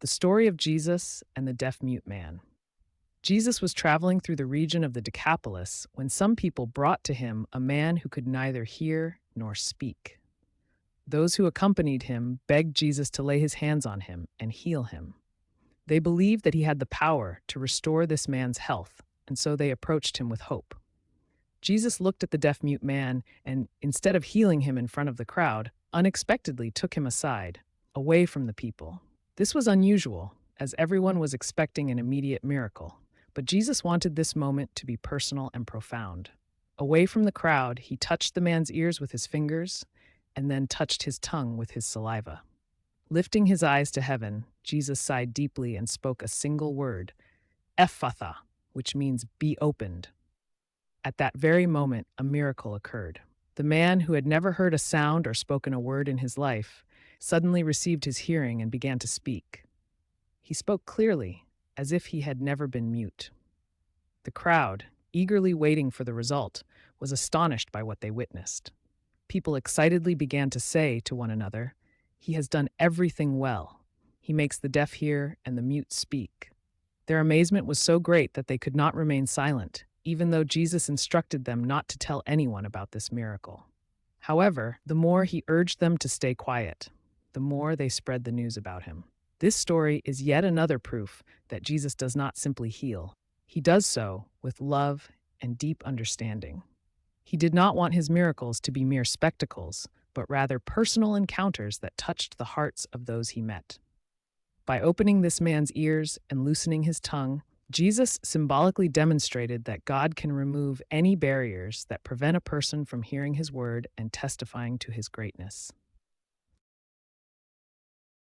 The story of Jesus and the deaf-mute man. Jesus was traveling through the region of the Decapolis when some people brought to him a man who could neither hear nor speak. Those who accompanied him begged Jesus to lay his hands on him and heal him. They believed that he had the power to restore this man's health, and so they approached him with hope. Jesus looked at the deaf-mute man and, instead of healing him in front of the crowd, unexpectedly took him aside, away from the people. This was unusual, as everyone was expecting an immediate miracle, but Jesus wanted this moment to be personal and profound. Away from the crowd, he touched the man's ears with his fingers and then touched his tongue with his saliva. Lifting his eyes to heaven, Jesus sighed deeply and spoke a single word, Ephphatha, which means be opened. At that very moment, a miracle occurred. The man, who had never heard a sound or spoken a word in his life, suddenly received his hearing and began to speak. He spoke clearly, as if he had never been mute. The crowd, eagerly waiting for the result, was astonished by what they witnessed. People excitedly began to say to one another, "He has done everything well. He makes the deaf hear and the mute speak." Their amazement was so great that they could not remain silent, even though Jesus instructed them not to tell anyone about this miracle. However, the more he urged them to stay quiet, the more they spread the news about him. This story is yet another proof that Jesus does not simply heal. He does so with love and deep understanding. He did not want his miracles to be mere spectacles, but rather personal encounters that touched the hearts of those he met. By opening this man's ears and loosening his tongue, Jesus symbolically demonstrated that God can remove any barriers that prevent a person from hearing his word and testifying to his greatness.